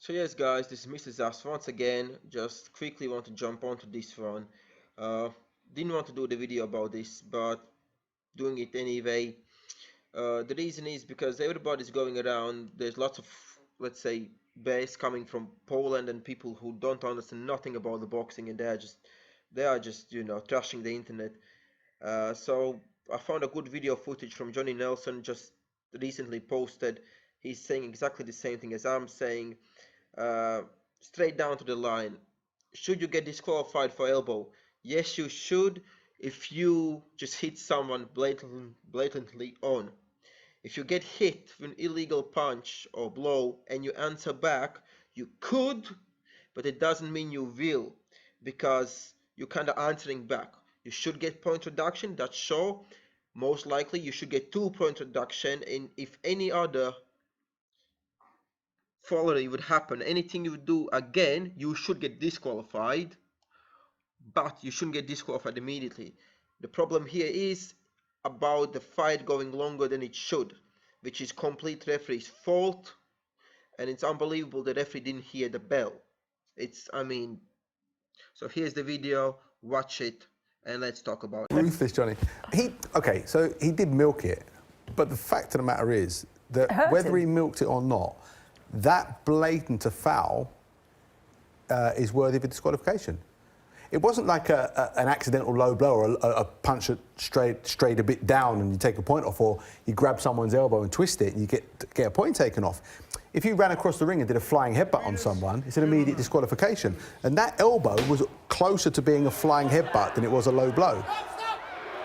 So yes guys, this is Mr. Zas once again. Just quickly want to jump onto this one. Didn't want to do the video about this, but doing it anyway. The reason is because everybody's going around. There's lots of, let's say, base coming from Poland and people who don't understand nothing about the boxing, and they are just trashing the internet. So I found a good video footage from Johnny Nelson just recently posted. He's saying exactly the same thing as I'm saying. Uh, Straight down to the line. Should you get disqualified for elbow? Yes, you should if you just hit someone blatantly on. If you get hit with an illegal punch or blow and you answer back, you could, but it doesn't mean you will, because you're kind of answering back. You should get point reduction, that's sure. Most likely you should get 2 point reduction, and if any other follow would happen, anything you would do again, you should get disqualified, but you shouldn't get disqualified immediately. The problem here is about the fight going longer than it should, which is complete referee's fault, and it's unbelievable the referee didn't hear the bell. So here's the video, watch it, and let's talk about it. Ruthless Johnny. So he did milk it, but the fact of the matter is that whether he milked it or not, that blatant a foul is worthy of a disqualification. It wasn't like an accidental low blow or a punch that strayed a bit down and you take a point off, or you grab someone's elbow and twist it and you get a point taken off. If you ran across the ring and did a flying headbutt on someone, it's an immediate disqualification. And that elbow was closer to being a flying headbutt than it was a low blow.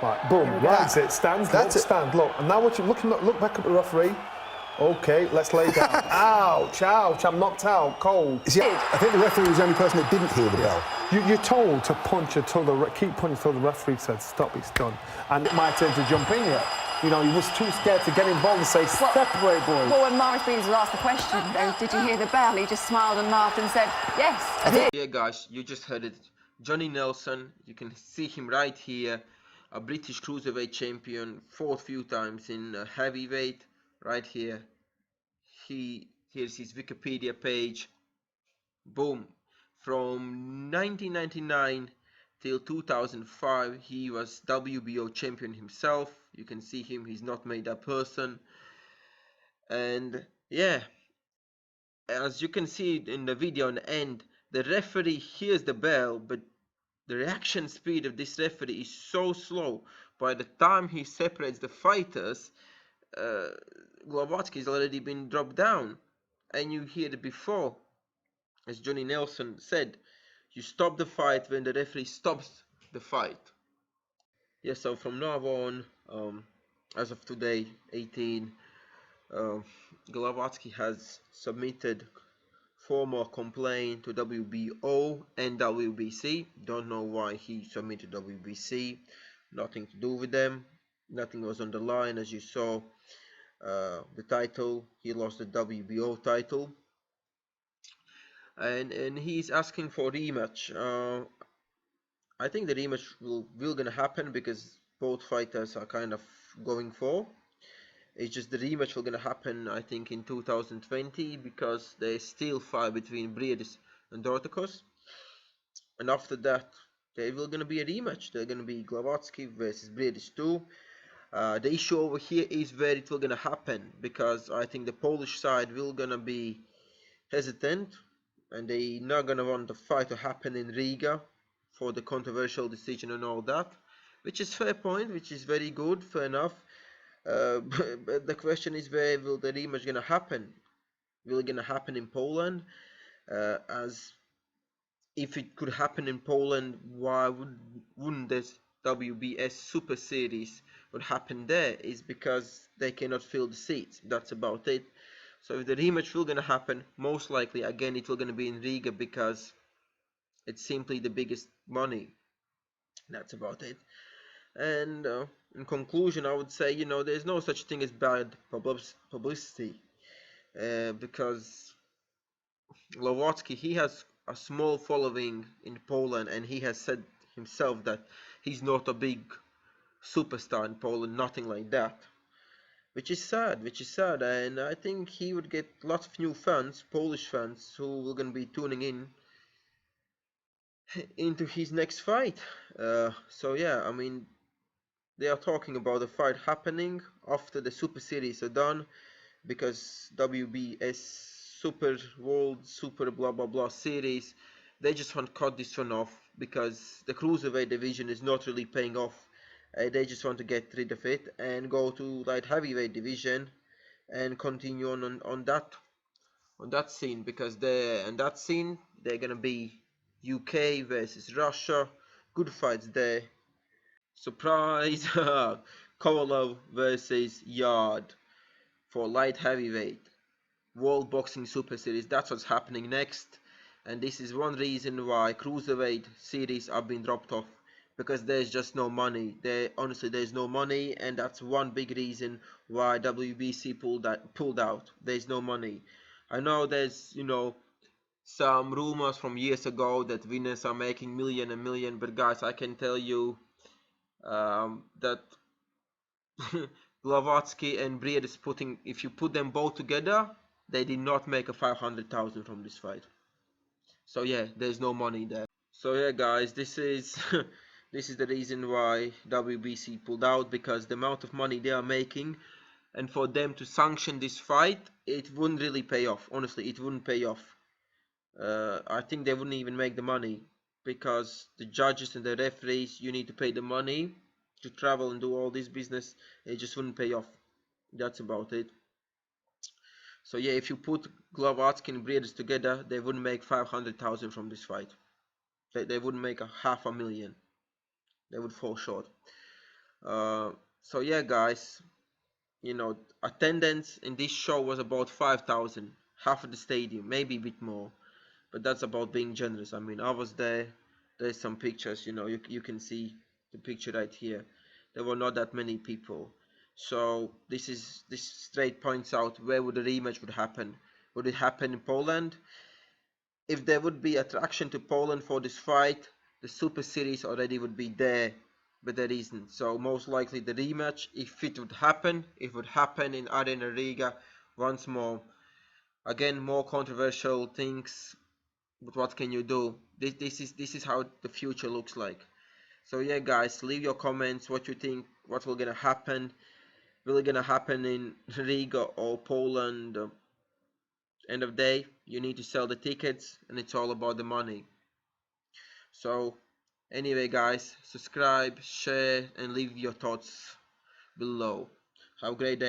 Right, boom, that's it, stand, look. And now look back at the referee. Okay, let's lay down. Ouch, I'm knocked out, cold. See, I think the referee was the only person that didn't hear the bell. You're told to punch until keep punching until the referee said stop, it's done. And it might turn to jump in yet. You know, he was too scared to get involved and say, separate, boys. Well, when Briedis was asked the question, did you hear the bell? He just smiled and laughed and said, yes, I did. Yeah, guys, you just heard it. Johnny Nelson, you can see him right here, a British cruiserweight champion, fought few times in heavyweight, right here. Here's his Wikipedia page. Boom. From 1999 till 2005, he was WBO champion himself. You can see him, he's not made up person. And yeah, as you can see in the video on the end, the referee hears the bell, but the reaction speed of this referee is so slow. By the time he separates the fighters, Glowacki has already been dropped down. And you hear it before, as Johnny Nelson said, you stop the fight when the referee stops the fight. Yeah, so from now on, as of today, 18, Glowacki has submitted formal complaint to WBO and WBC. Don't know why he submitted WBC. Nothing to do with them. Nothing was on the line, as you saw. The title, he lost the WBO title, and he's asking for a rematch. I think the rematch will gonna happen because both fighters are kind of going for. It's just the rematch will gonna happen, I think, in 2020, because there's still fight between Briedis and Dorticos, and after that there will gonna be a rematch. There's gonna be Glowacki versus Briedis too. The issue over here is where it will gonna happen, because I think the Polish side will gonna be hesitant and they not gonna want the fight to happen in Riga for the controversial decision and all that, which is fair point, which is very good, fair enough. But the question is, where will the rematch gonna happen? Will it gonna happen in Poland? As if it could happen in Poland, why wouldn't this WBS Super Series would happen there? Is because they cannot fill the seats. That's about it. So if the rematch will gonna happen, most likely again it will gonna be in Riga, because it's simply the biggest money. That's about it. And in conclusion, I would say, there's no such thing as bad publicity, because Glowacki, he has a small following in Poland, and he has said himself that he's not a big superstar in Poland, nothing like that. which is sad, and I think he would get lots of new fans, Polish fans, who will gonna be tuning in into his next fight. So yeah, I mean, they are talking about the fight happening after the Super Series are done, because WBS Super World Super blah blah blah Series, they just want to cut this one off because the cruiserweight division is not really paying off. They just want to get rid of it and go to light heavyweight division and continue on that scene, because they're gonna be UK versus Russia, good fights there. Surprise! Kovalov versus Yard for light heavyweight World Boxing Super Series. That's what's happening next, and this is one reason why cruiserweight series are being dropped off, because there's just no money. There's no money, and that's one big reason why WBC pulled out. There's no money. I know there's some rumors from years ago that winners are making million and million, but guys, I can tell you that Glowacki and Briedis, if you put them both together, they did not make a 500,000 from this fight. So yeah, there's no money there. So yeah, guys, this is this is the reason why WBC pulled out, because the amount of money they are making, and for them to sanction this fight, it wouldn't really pay off. Honestly, it wouldn't pay off. I think they wouldn't even make the money, because the judges and the referees, you need to pay the money to travel and do all this business. It just wouldn't pay off. That's about it. So yeah, if you put Glowacki and Briedis together, they wouldn't make 500,000 from this fight. They wouldn't make a $500,000. They would fall short. So yeah, guys, attendance in this show was about 5,000, half of the stadium, maybe a bit more, but that's about being generous. I mean, I was there. There's some pictures. You can see the picture right here. There were not that many people. So this straight points out, where would the rematch would happen? Would it happen in Poland? If there would be attraction to Poland for this fight, the Super Series already would be there, but there isn't. So most likely the rematch, if it would happen, in Arena Riga once more. Again, more controversial things, but what can you do? This is how the future looks like. So yeah, guys, leave your comments. What you think? What will gonna happen? Will it gonna happen in Riga or Poland? End of day, you need to sell the tickets, and it's all about the money. So anyway, guys, subscribe, share, and leave your thoughts below. Have a great day.